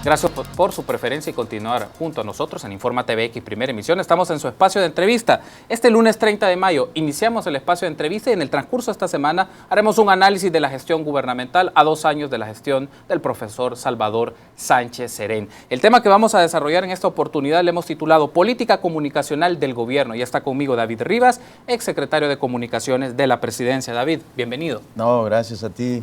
Gracias por su preferencia y continuar junto a nosotros en Informa TVX Primera Emisión. Estamos en su espacio de entrevista. Este lunes 30 de mayo iniciamos el espacio de entrevista y en el transcurso de esta semana haremos un análisis de la gestión gubernamental a 2 años de la gestión del profesor Salvador Sánchez Serén. El tema que vamos a desarrollar en esta oportunidad le hemos titulado Política Comunicacional del Gobierno. Ya está conmigo David Rivas, exsecretario de Comunicaciones de la Presidencia. David, bienvenido. No, gracias a ti.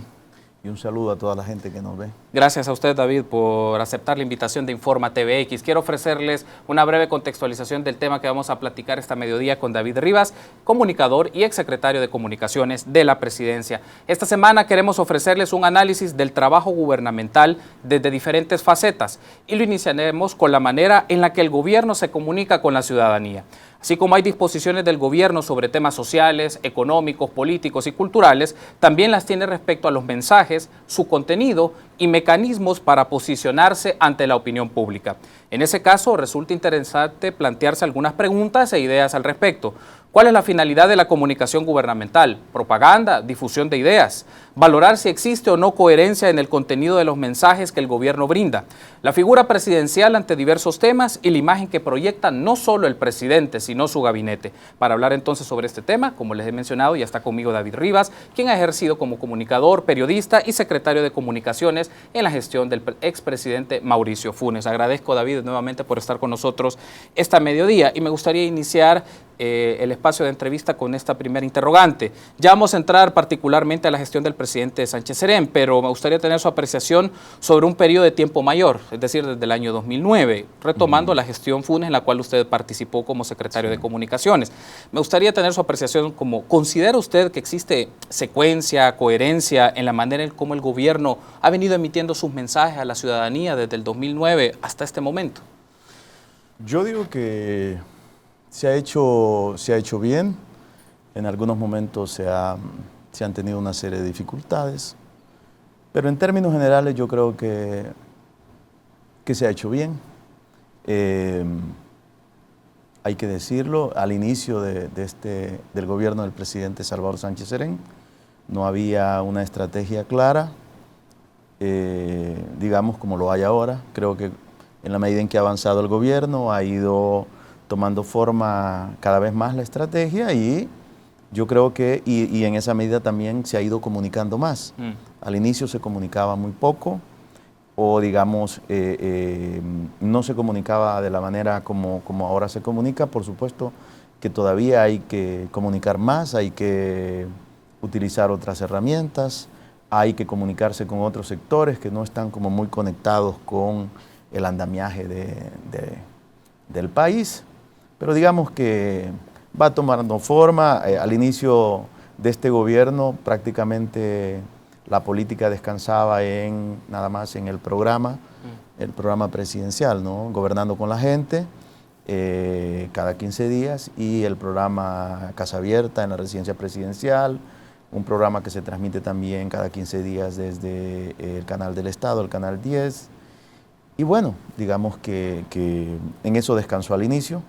Y un saludo a toda la gente que nos ve. Gracias a usted, David, por aceptar la invitación de Informa TVX. Quiero ofrecerles una breve contextualización del tema que vamos a platicar esta mediodía con David Rivas, comunicador y exsecretario de Comunicaciones de la Presidencia. Esta semana queremos ofrecerles un análisis del trabajo gubernamental desde diferentes facetas y lo iniciaremos con la manera en la que el gobierno se comunica con la ciudadanía. Así como hay disposiciones del gobierno sobre temas sociales, económicos, políticos y culturales, también las tiene respecto a los mensajes, su contenido y mecanismos para posicionarse ante la opinión pública. En ese caso, resulta interesante plantearse algunas preguntas e ideas al respecto. ¿Cuál es la finalidad de la comunicación gubernamental? Propaganda, difusión de ideas. Valorar si existe o no coherencia en el contenido de los mensajes que el gobierno brinda. La figura presidencial ante diversos temas y la imagen que proyecta no solo el presidente, sino su gabinete. Para hablar entonces sobre este tema, como les he mencionado, ya está conmigo David Rivas, quien ha ejercido como comunicador, periodista y secretario de Comunicaciones en la gestión del expresidente Mauricio Funes. Agradezco, David, nuevamente por estar con nosotros esta mediodía y me gustaría iniciar el espacio de entrevista con esta primera interrogante. Ya vamos a entrar particularmente a la gestión del presidente Sánchez Serén, pero me gustaría tener su apreciación sobre un periodo de tiempo mayor, es decir, desde el año 2009, retomando la gestión Funes en la cual usted participó como secretario de Comunicaciones. Me gustaría tener su apreciación como, ¿considera usted que existe secuencia, coherencia en la manera en cómo el gobierno ha venido emitiendo sus mensajes a la ciudadanía desde el 2009 hasta este momento? Yo digo que se ha hecho bien. En algunos momentos se han tenido una serie de dificultades, pero en términos generales yo creo que se ha hecho bien. Hay que decirlo, al inicio del gobierno del presidente Salvador Sánchez Serén no había una estrategia clara, digamos como lo hay ahora. Creo que en la medida en que ha avanzado el gobierno ha ido tomando forma cada vez más la estrategia y yo creo que, y en esa medida también se ha ido comunicando más. Al inicio se comunicaba muy poco o digamos no se comunicaba de la manera como ahora se comunica. Por supuesto que todavía hay que comunicar más, hay que utilizar otras herramientas, hay que comunicarse con otros sectores que no están como muy conectados con el andamiaje del país. Pero digamos que va tomando forma. Al inicio de este gobierno prácticamente la política descansaba nada más en el programa presidencial, ¿no? Gobernando con la gente cada 15 días y el programa Casa Abierta en la residencia presidencial, un programa que se transmite también cada 15 días desde el canal del Estado, el canal 10. Y bueno, digamos que en eso descansó al inicio.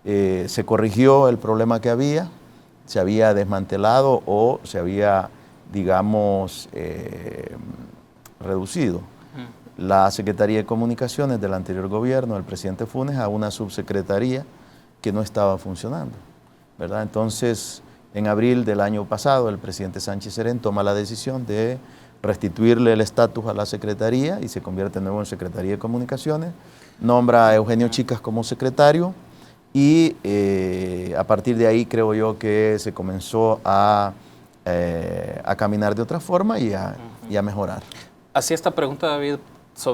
Se corrigió el problema que había, se había desmantelado o se había, digamos, reducido la Secretaría de Comunicaciones del anterior gobierno, del presidente Funes, a una subsecretaría que no estaba funcionando, ¿verdad? Entonces, en abril del año pasado, el presidente Sánchez Serén toma la decisión de restituirle el estatus a la Secretaría y se convierte de nuevo en Secretaría de Comunicaciones, nombra a Eugenio Chicas como secretario. Y a partir de ahí creo yo que se comenzó a caminar de otra forma y a mejorar. Así esta pregunta, David,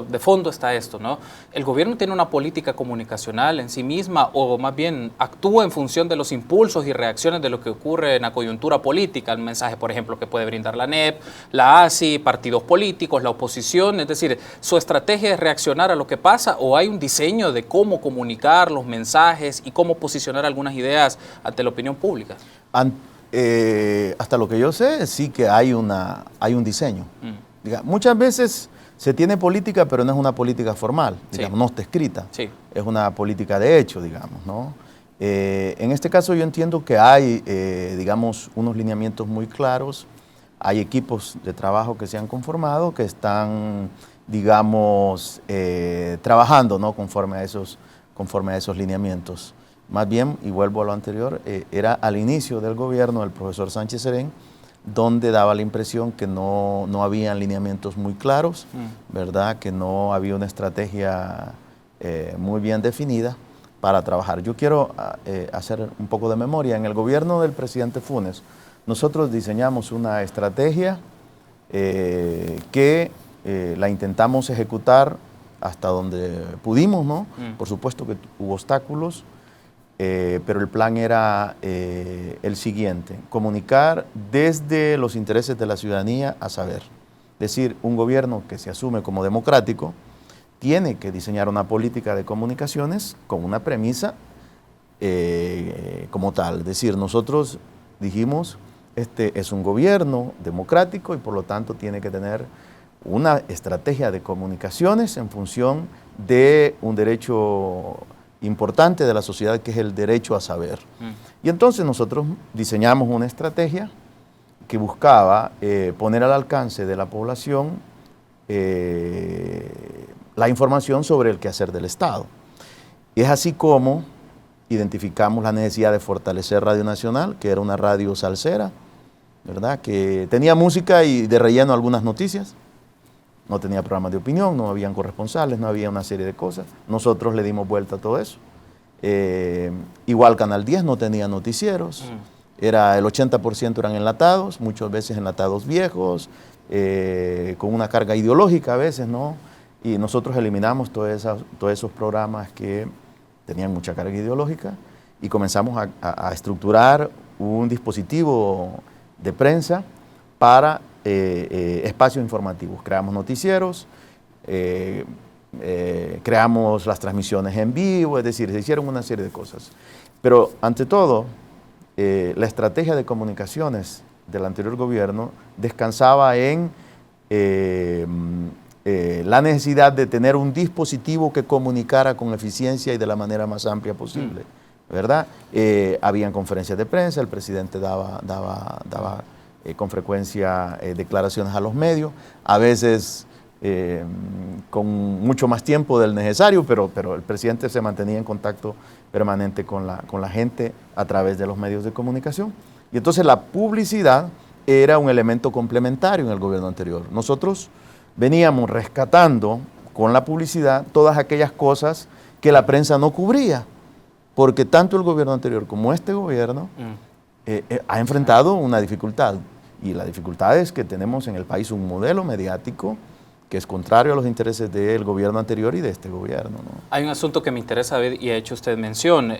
de fondo está esto, ¿no? ¿El gobierno tiene una política comunicacional en sí misma o más bien actúa en función de los impulsos y reacciones de lo que ocurre en la coyuntura política? El mensaje, por ejemplo, que puede brindar la ANEP, la ASI, partidos políticos, la oposición. Es decir, ¿su estrategia es reaccionar a lo que pasa o hay un diseño de cómo comunicar los mensajes y cómo posicionar algunas ideas ante la opinión pública? Hasta lo que yo sé, sí que hay un diseño. Muchas veces se tiene política, pero no es una política formal, digamos, no está escrita. Sí. Es una política de hecho, digamos, ¿no? En este caso yo entiendo que hay, digamos, unos lineamientos muy claros, hay equipos de trabajo que se han conformado, que están digamos, trabajando, ¿no?, conforme a esos lineamientos. Más bien, y vuelvo a lo anterior, era al inicio del gobierno del profesor Sánchez Serén, donde daba la impresión que no había lineamientos muy claros, ¿verdad?, que no había una estrategia muy bien definida para trabajar. Yo quiero hacer un poco de memoria. En el gobierno del presidente Funes, nosotros diseñamos una estrategia que la intentamos ejecutar hasta donde pudimos, ¿no? Por supuesto que hubo obstáculos, pero el plan era el siguiente: comunicar desde los intereses de la ciudadanía a saber. Es decir, un gobierno que se asume como democrático tiene que diseñar una política de comunicaciones con una premisa como tal. Es decir, nosotros dijimos, este es un gobierno democrático y por lo tanto tiene que tener una estrategia de comunicaciones en función de un derecho importante de la sociedad, que es el derecho a saber. Y entonces nosotros diseñamos una estrategia que buscaba poner al alcance de la población la información sobre el quehacer del Estado. Y es así como identificamos la necesidad de fortalecer Radio Nacional, que era una radio salsera, ¿verdad?, que tenía música y de relleno algunas noticias. No tenía programas de opinión, no habían corresponsales, no había una serie de cosas. Nosotros le dimos vuelta a todo eso. Igual Canal 10 no tenía noticieros. Era el 80% eran enlatados, muchas veces enlatados viejos, con una carga ideológica a veces, ¿no? Y nosotros eliminamos todos esos programas que tenían mucha carga ideológica y comenzamos a estructurar un dispositivo de prensa para espacios informativos. Creamos noticieros, creamos las transmisiones en vivo, es decir, se hicieron una serie de cosas. Pero ante todo, la estrategia de comunicaciones del anterior gobierno descansaba en la necesidad de tener un dispositivo que comunicara con eficiencia y de la manera más amplia posible, ¿verdad? Habían conferencias de prensa, el presidente daba con frecuencia declaraciones a los medios, a veces con mucho más tiempo del necesario, pero el presidente se mantenía en contacto permanente con la gente a través de los medios de comunicación. Y entonces la publicidad era un elemento complementario en el gobierno anterior. Nosotros veníamos rescatando con la publicidad todas aquellas cosas que la prensa no cubría, porque tanto el gobierno anterior como este gobierno ha enfrentado una dificultad. Y la dificultad es que tenemos en el país un modelo mediático que es contrario a los intereses del gobierno anterior y de este gobierno, ¿no? Hay un asunto que me interesa ver y ha hecho usted mención.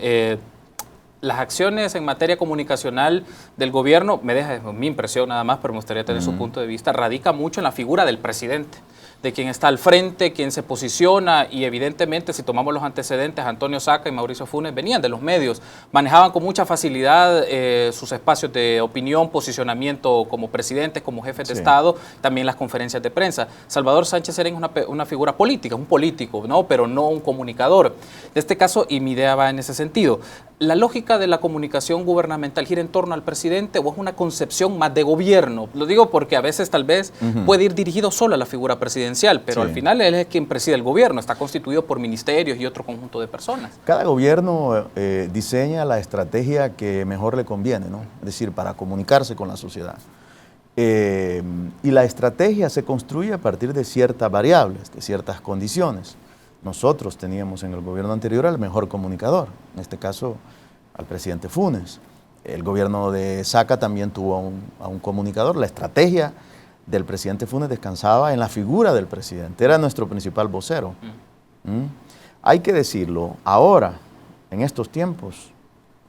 Las acciones en materia comunicacional del gobierno, me deja mi impresión nada más, pero me gustaría tener su punto de vista, radica mucho en la figura del presidente, de quien está al frente, quien se posiciona, y evidentemente si tomamos los antecedentes, Antonio Saca y Mauricio Funes venían de los medios, manejaban con mucha facilidad sus espacios de opinión, posicionamiento como presidentes, como jefes de Estado, también las conferencias de prensa. Salvador Sánchez Serén es una figura política, un político, ¿no?, pero no un comunicador. De este caso, y mi idea va en ese sentido, ¿la lógica de la comunicación gubernamental gira en torno al presidente o es una concepción más de gobierno? Lo digo porque a veces tal vez puede ir dirigido solo a la figura presidencial, pero al final él es quien preside el gobierno, está constituido por ministerios y otro conjunto de personas. Cada gobierno diseña la estrategia que mejor le conviene, ¿no? Es decir, para comunicarse con la sociedad. Y la estrategia se construye a partir de ciertas variables, de ciertas condiciones. Nosotros teníamos en el gobierno anterior al mejor comunicador, en este caso al presidente Funes. El gobierno de Saca también tuvo a un comunicador. La estrategia del presidente Funes descansaba en la figura del presidente, era nuestro principal vocero. Hay que decirlo, ahora, en estos tiempos,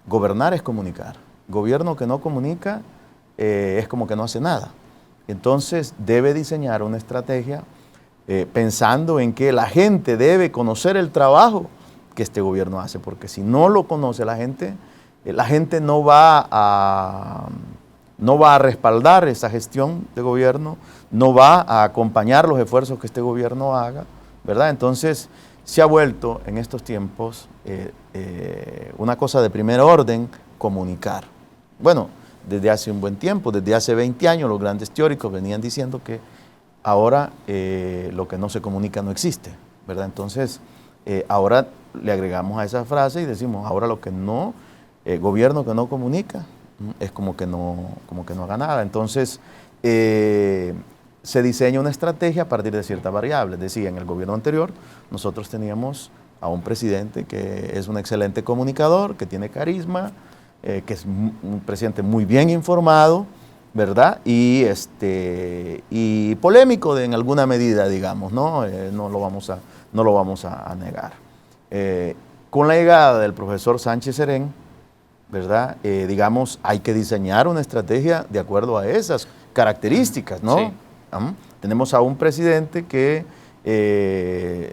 gobernar es comunicar. Gobierno que no comunica es como que no hace nada. Entonces debe diseñar una estrategia pensando en que la gente debe conocer el trabajo que este gobierno hace, porque si no lo conoce la gente no va a respaldar esa gestión de gobierno, no va a acompañar los esfuerzos que este gobierno haga, ¿verdad? Entonces se ha vuelto en estos tiempos una cosa de primer orden comunicar. Bueno, desde hace un buen tiempo, desde hace 20 años, los grandes teóricos venían diciendo que ahora lo que no se comunica no existe, ¿verdad? Entonces, ahora le agregamos a esa frase y decimos, ahora lo que no, gobierno que no comunica, es como que no haga nada. Entonces, se diseña una estrategia a partir de ciertas variables. Decía, en el gobierno anterior, nosotros teníamos a un presidente que es un excelente comunicador, que tiene carisma, que es un presidente muy bien informado, ¿verdad? Y polémico en alguna medida, digamos, ¿no? No lo vamos a negar. Con la llegada del profesor Sánchez Serén, ¿verdad? Digamos, hay que diseñar una estrategia de acuerdo a esas características, ¿no? Sí. Tenemos a un presidente que,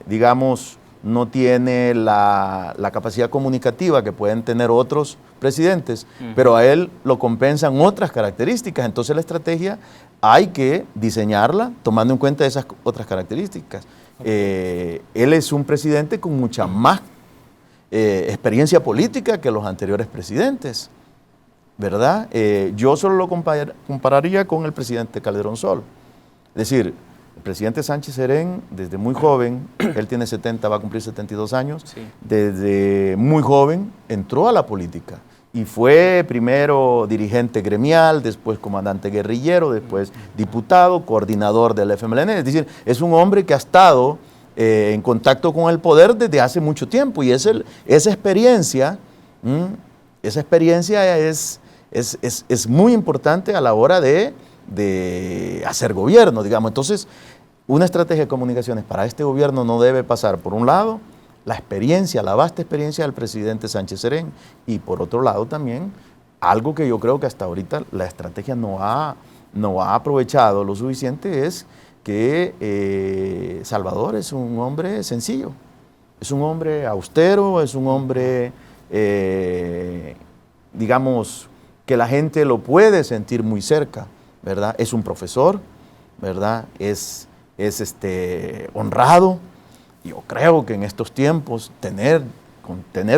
digamos, no tiene la capacidad comunicativa que pueden tener otros presidentes, pero a él lo compensan otras características. Entonces la estrategia hay que diseñarla tomando en cuenta esas otras características. Él es un presidente con mucha más experiencia política que los anteriores presidentes, ¿verdad? Yo solo lo compararía con el presidente Calderón Sol. Es decir, el presidente Sánchez Serén, desde muy joven, él tiene 70, va a cumplir 72 años, sí. Desde muy joven entró a la política y fue primero dirigente gremial, después comandante guerrillero, después diputado, coordinador del FMLN. Es decir, es un hombre que ha estado en contacto con el poder desde hace mucho tiempo y esa experiencia es muy importante a la hora de hacer gobierno, digamos. Entonces, una estrategia de comunicaciones para este gobierno no debe pasar, por un lado, la experiencia, la vasta experiencia del presidente Sánchez Serén, y por otro lado también, algo que yo creo que hasta ahorita la estrategia no ha aprovechado lo suficiente, es que Salvador es un hombre sencillo, es un hombre austero, es un hombre, digamos, que la gente lo puede sentir muy cerca, ¿verdad? Es un profesor, ¿verdad? Es honrado. Yo creo que en estos tiempos tener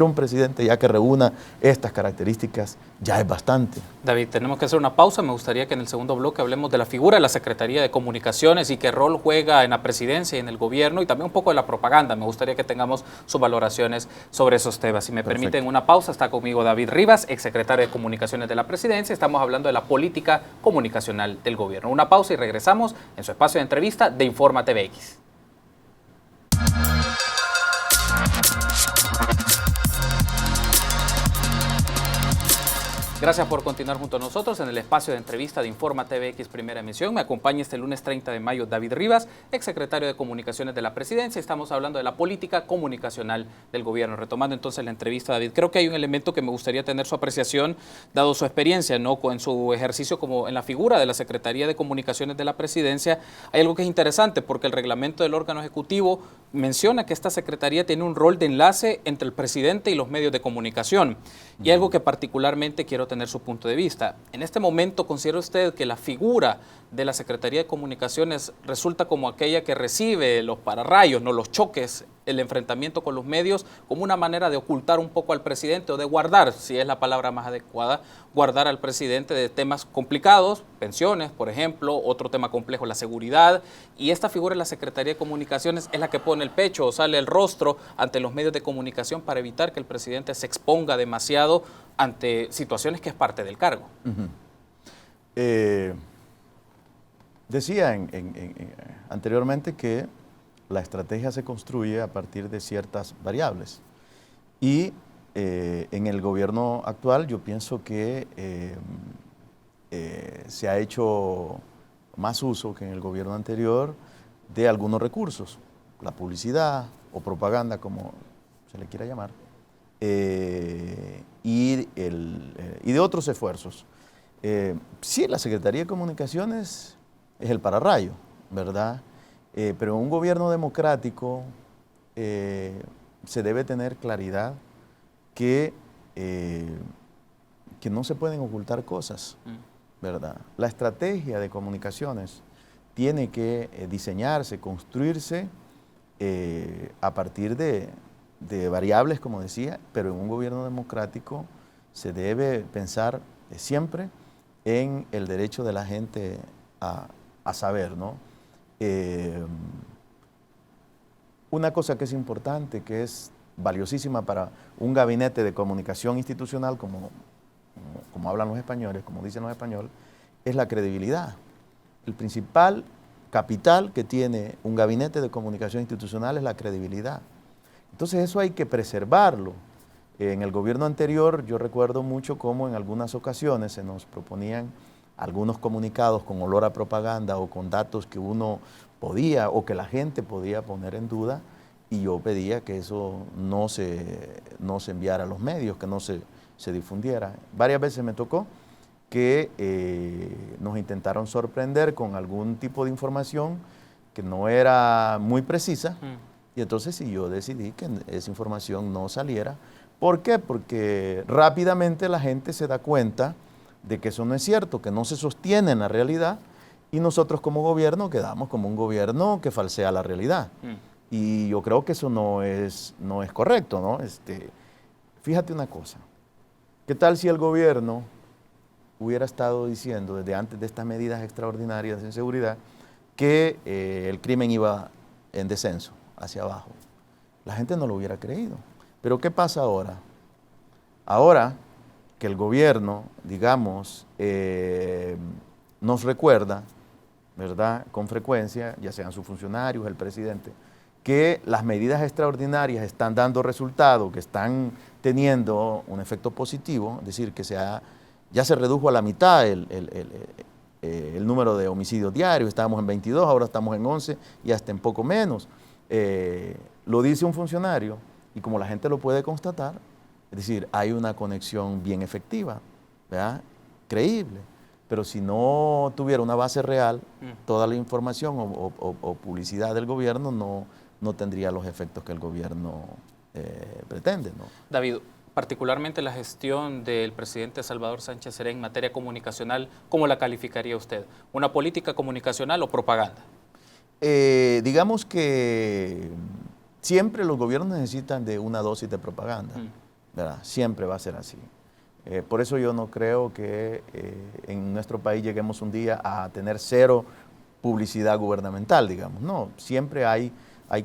un presidente ya que reúna estas características ya es bastante. David, tenemos que hacer una pausa. Me gustaría que en el segundo bloque hablemos de la figura de la Secretaría de Comunicaciones y qué rol juega en la presidencia y en el gobierno, y también un poco de la propaganda. Me gustaría que tengamos sus valoraciones sobre esos temas. Si me permiten una pausa, está conmigo David Rivas, exsecretario de Comunicaciones de la Presidencia. Estamos hablando de la política comunicacional del gobierno. Una pausa y regresamos en su espacio de entrevista de Informa TVX. Gracias por continuar junto a nosotros en el espacio de entrevista de Informa TVX Primera Emisión. Me acompaña este lunes 30 de mayo David Rivas, exsecretario de Comunicaciones de la Presidencia. Estamos hablando de la política comunicacional del gobierno. Retomando entonces la entrevista, David, creo que hay un elemento que me gustaría tener su apreciación, dado su experiencia, ¿no?, en su ejercicio como en la figura de la Secretaría de Comunicaciones de la Presidencia. Hay algo que es interesante porque el reglamento del órgano ejecutivo menciona que esta secretaría tiene un rol de enlace entre el presidente y los medios de comunicación. Y algo que particularmente quiero tener su punto de vista. En este momento, ¿considera usted que la figura de la Secretaría de Comunicaciones resulta como aquella que recibe los pararrayos, no los choques, el enfrentamiento con los medios, como una manera de ocultar un poco al presidente o de guardar, si es la palabra más adecuada, guardar al presidente de temas complicados, pensiones, por ejemplo, otro tema complejo, la seguridad, y esta figura de la Secretaría de Comunicaciones es la que pone el pecho o sale el rostro ante los medios de comunicación para evitar que el presidente se exponga demasiado ante situaciones que es parte del cargo? Decía anteriormente que la estrategia se construye a partir de ciertas variables y en el gobierno actual yo pienso que se ha hecho más uso que en el gobierno anterior de algunos recursos, la publicidad o propaganda, como se le quiera llamar, y de otros esfuerzos. Sí, la Secretaría de Comunicaciones es el pararrayo, ¿verdad? Pero en un gobierno democrático se debe tener claridad que no se pueden ocultar cosas, ¿verdad? La estrategia de comunicaciones tiene que diseñarse, construirse a partir de variables, como decía, pero en un gobierno democrático se debe pensar siempre en el derecho de la gente a saber, ¿no? Eh, una cosa que es importante, que es valiosísima para un gabinete de comunicación institucional, como hablan los españoles, como dicen los españoles, es la credibilidad. El principal capital que tiene un gabinete de comunicación institucional es la credibilidad. Entonces eso hay que preservarlo. En el gobierno anterior yo recuerdo mucho cómo en algunas ocasiones se nos proponían algunos comunicados con olor a propaganda o con datos que uno podía o que la gente podía poner en duda, y yo pedía que eso no se enviara a los medios, que no se difundiera. Varias veces me tocó que nos intentaron sorprender con algún tipo de información que no era muy precisa, y entonces sí, yo decidí que esa información no saliera. ¿Por qué? Porque rápidamente la gente se da cuenta de que eso no es cierto, que no se sostiene en la realidad, y nosotros como gobierno quedamos como un gobierno que falsea la realidad. Y yo creo que eso no es correcto, ¿no? Fíjate una cosa, ¿qué tal si el gobierno hubiera estado diciendo desde antes de estas medidas extraordinarias de seguridad que el crimen iba en descenso, hacia abajo? La gente no lo hubiera creído. Pero ¿qué pasa ahora? Ahora que el gobierno, digamos, nos recuerda, ¿verdad?, con frecuencia, ya sean sus funcionarios, el presidente, que las medidas extraordinarias están dando resultado, que están teniendo un efecto positivo, es decir, que ya se redujo a la mitad el número de homicidios diarios, estábamos en 22, ahora estamos en 11 y hasta en poco menos. Lo dice un funcionario y como la gente lo puede constatar, es decir, hay una conexión bien efectiva, ¿verdad?, creíble. Pero si no tuviera una base real, toda la información o publicidad del gobierno no tendría los efectos que el gobierno pretende, ¿no? David, particularmente la gestión del presidente Salvador Sánchez Serén en materia comunicacional, ¿cómo la calificaría usted? ¿Una política comunicacional o propaganda? Digamos que siempre los gobiernos necesitan de una dosis de propaganda, ¿verdad? Siempre va a ser así. Por eso yo no creo que en nuestro país lleguemos un día a tener cero publicidad gubernamental, digamos. No, siempre hay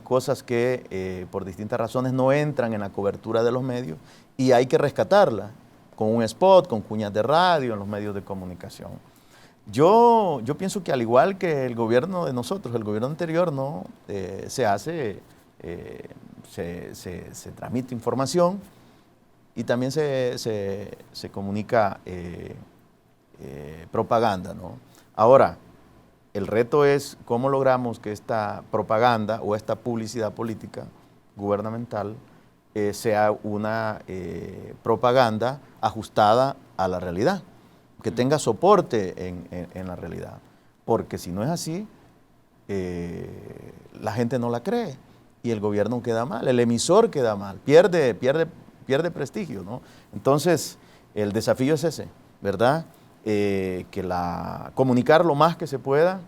cosas que por distintas razones no entran en la cobertura de los medios y hay que rescatarlas con un spot, con cuñas de radio, en los medios de comunicación. Yo pienso que al igual que el gobierno de nosotros, el gobierno anterior, ¿no? Se transmite información y también se comunica propaganda, ¿no? Ahora, el reto es cómo logramos que esta propaganda o esta publicidad política gubernamental sea una propaganda ajustada a la realidad, que tenga soporte en la realidad. Porque si no es así, la gente no la cree y el gobierno queda mal, el emisor queda mal, pierde prestigio, ¿no? Entonces, el desafío es ese, ¿verdad? Comunicar lo más que se pueda,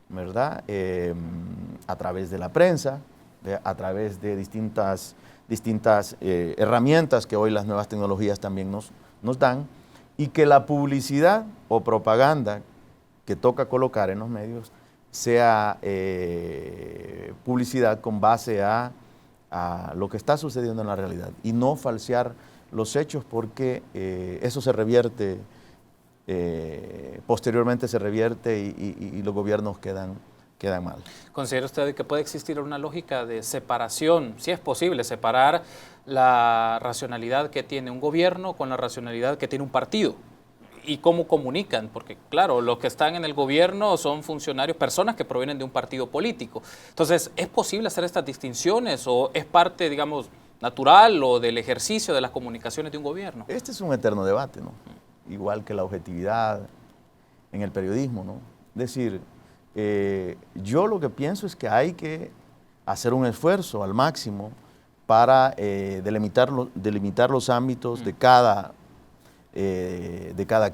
¿verdad? A través de la prensa, a través de distintas herramientas que hoy las nuevas tecnologías también nos dan, y que la publicidad o propaganda que toca colocar en los medios sea publicidad con base a lo que está sucediendo en la realidad y no falsear los hechos, porque eso se revierte, posteriormente se revierte y los gobiernos quedan mal. ¿Considera usted que puede existir una lógica de separación, si es posible, separar la racionalidad que tiene un gobierno con la racionalidad que tiene un partido? ¿Y cómo comunican? Porque, claro, los que están en el gobierno son funcionarios, personas que provienen de un partido político. Entonces, ¿es posible hacer estas distinciones o es parte, digamos, natural o del ejercicio de las comunicaciones de un gobierno? Este es un eterno debate, ¿no? Igual que la objetividad en el periodismo, ¿no? Es decir, yo lo que pienso es que hay que hacer un esfuerzo al máximo para delimitar los ámbitos de cada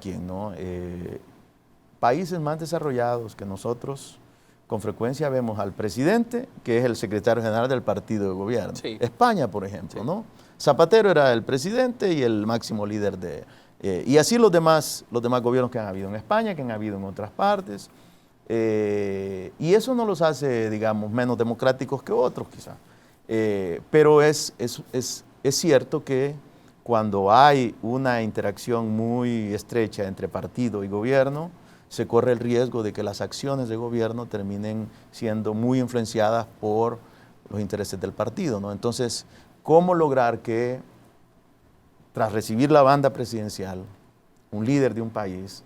quien, ¿no? Países más desarrollados que nosotros, con frecuencia vemos al presidente, que es el secretario general del partido de gobierno. Sí. España, por ejemplo, sí, ¿no? Zapatero era el presidente y el máximo líder y así los demás gobiernos que han habido en España, que han habido en otras partes. Y Y eso no los hace, digamos, menos democráticos que otros, quizás. Pero es cierto que cuando hay una interacción muy estrecha entre partido y gobierno, se corre el riesgo de que las acciones de gobierno terminen siendo muy influenciadas por los intereses del partido, ¿no? Entonces, ¿cómo lograr que, tras recibir la banda presidencial, un líder de un país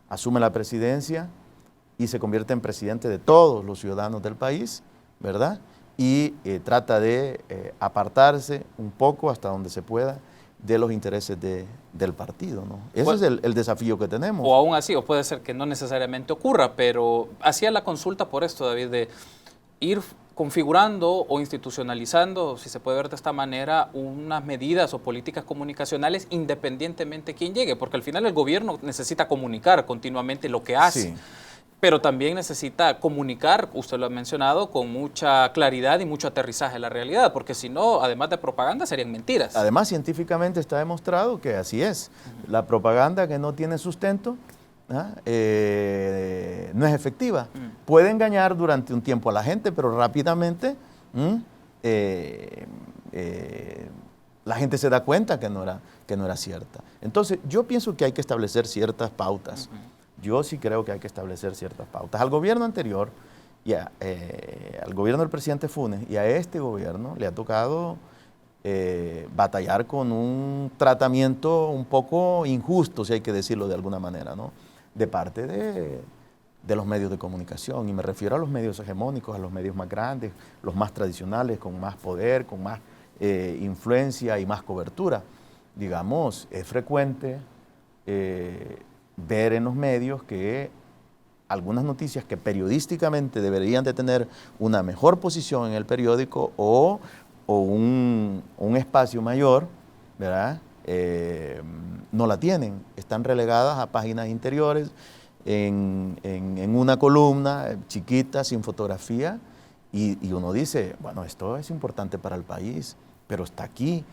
asume la presidencia y se convierte en presidente de todos los ciudadanos del país, ¿verdad? Y trata de apartarse un poco hasta donde se pueda de los intereses del partido, ¿no? Ese es el desafío que tenemos. O aún así, o puede ser que no necesariamente ocurra, pero hacía la consulta por esto, David, de ir configurando o institucionalizando, si se puede ver de esta manera, unas medidas o políticas comunicacionales independientemente de quién llegue, porque al final el gobierno necesita comunicar continuamente lo que hace. Sí. Pero también necesita comunicar, usted lo ha mencionado, con mucha claridad y mucho aterrizaje a la realidad, porque si no, además de propaganda, serían mentiras. Además, científicamente está demostrado que así es. La propaganda que no tiene sustento no es efectiva. Puede engañar durante un tiempo a la gente, pero rápidamente la gente se da cuenta que no era cierta. Entonces, yo pienso que hay que establecer ciertas pautas. Yo sí creo que hay que establecer ciertas pautas. Al gobierno anterior, al gobierno del presidente Funes y a este gobierno le ha tocado batallar con un tratamiento un poco injusto, si hay que decirlo de alguna manera, ¿no? De parte de los medios de comunicación. Y me refiero a los medios hegemónicos, a los medios más grandes, los más tradicionales, con más poder, con más influencia y más cobertura. Digamos, es frecuente ver en los medios que algunas noticias que periodísticamente deberían de tener una mejor posición en el periódico o un espacio mayor, ¿verdad? No la tienen, están relegadas a páginas interiores, en una columna chiquita, sin fotografía, y uno dice, bueno, esto es importante para el país, pero está aquí.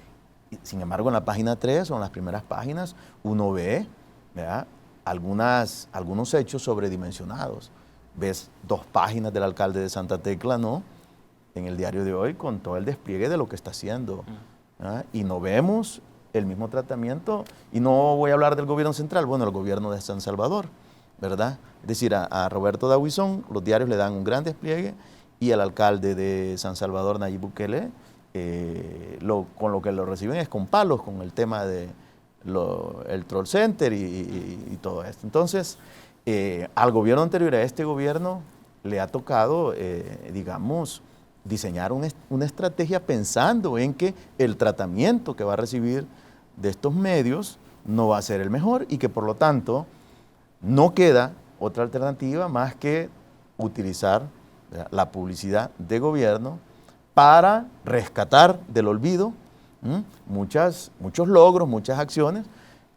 Sin embargo, en la página 3 o en las primeras páginas, uno ve, ¿verdad?, algunos hechos sobredimensionados. Ves 2 páginas del alcalde de Santa Tecla, ¿no?, en el diario de hoy, con todo el despliegue de lo que está haciendo. Y no vemos el mismo tratamiento, y no voy a hablar del gobierno central, bueno, el gobierno de San Salvador, ¿verdad? Es decir, a Roberto Dawison los diarios le dan un gran despliegue, y al alcalde de San Salvador, Nayib Bukele, con lo que lo reciben es con palos, con el tema de el Troll Center y todo esto. Entonces, al gobierno anterior, a este gobierno, le ha tocado, digamos, diseñar una estrategia pensando en que el tratamiento que va a recibir de estos medios no va a ser el mejor y que por lo tanto no queda otra alternativa más que utilizar la publicidad de gobierno para rescatar del olvido muchos logros, muchas acciones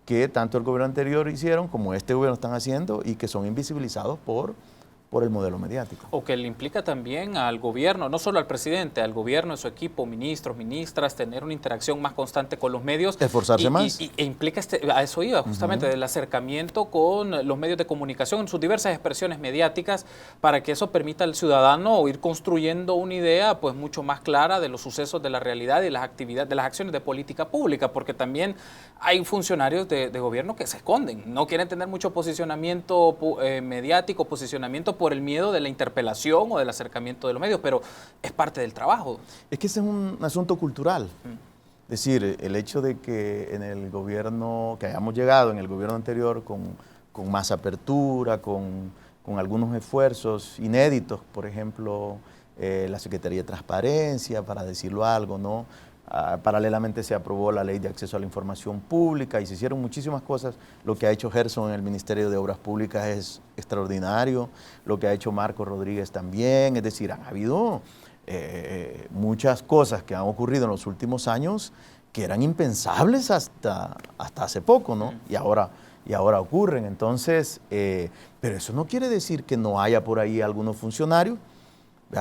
que tanto el gobierno anterior hicieron como este gobierno están haciendo y que son invisibilizados por el modelo mediático. O que le implica también al gobierno, no solo al presidente, al gobierno, a su equipo, ministros, ministras, tener una interacción más constante con los medios. Esforzarse más. E implica, a eso iba justamente, del acercamiento con los medios de comunicación en sus diversas expresiones mediáticas, para que eso permita al ciudadano ir construyendo una idea pues mucho más clara de los sucesos de la realidad y las actividades, de las acciones de política pública, porque también hay funcionarios de gobierno que se esconden, no quieren tener mucho posicionamiento mediático, posicionamiento por el miedo de la interpelación o del acercamiento de los medios, pero es parte del trabajo. Es que ese es un asunto cultural. Es decir, el hecho de que en el gobierno, que hayamos llegado en el gobierno anterior con más apertura, con algunos esfuerzos inéditos, por ejemplo, la Secretaría de Transparencia, para decirlo algo, ¿no? Paralelamente se aprobó la Ley de Acceso a la Información Pública y se hicieron muchísimas cosas. Lo que ha hecho Gerson en el Ministerio de Obras Públicas es extraordinario, lo que ha hecho Marco Rodríguez también, es decir, han habido muchas cosas que han ocurrido en los últimos años que eran impensables hasta hace poco, ¿no? Y ahora ocurren. Entonces, pero eso no quiere decir que no haya por ahí algunos funcionarios,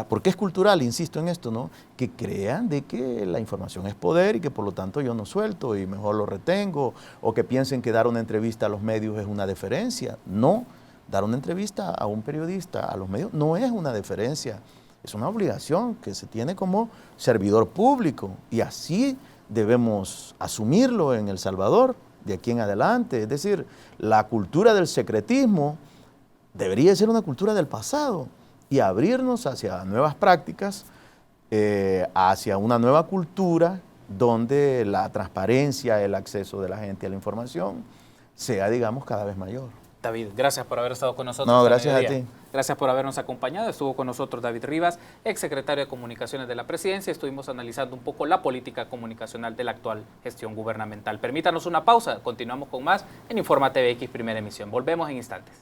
porque es cultural, insisto en esto, ¿no?, que crean de que la información es poder y que por lo tanto yo no suelto y mejor lo retengo, o que piensen que dar una entrevista a los medios es una deferencia. No, dar una entrevista a un periodista, a los medios, no es una deferencia, es una obligación que se tiene como servidor público y así debemos asumirlo en El Salvador de aquí en adelante. Es decir, la cultura del secretismo debería ser una cultura del pasado y abrirnos hacia nuevas prácticas, hacia una nueva cultura donde la transparencia, el acceso de la gente a la información sea, digamos, cada vez mayor. David, gracias por haber estado con nosotros. No, gracias a ti. Gracias por habernos acompañado. Estuvo con nosotros David Rivas, exsecretario de Comunicaciones de la Presidencia. Estuvimos analizando un poco la política comunicacional de la actual gestión gubernamental. Permítanos una pausa. Continuamos con más en Informa TVX, primera emisión. Volvemos en instantes.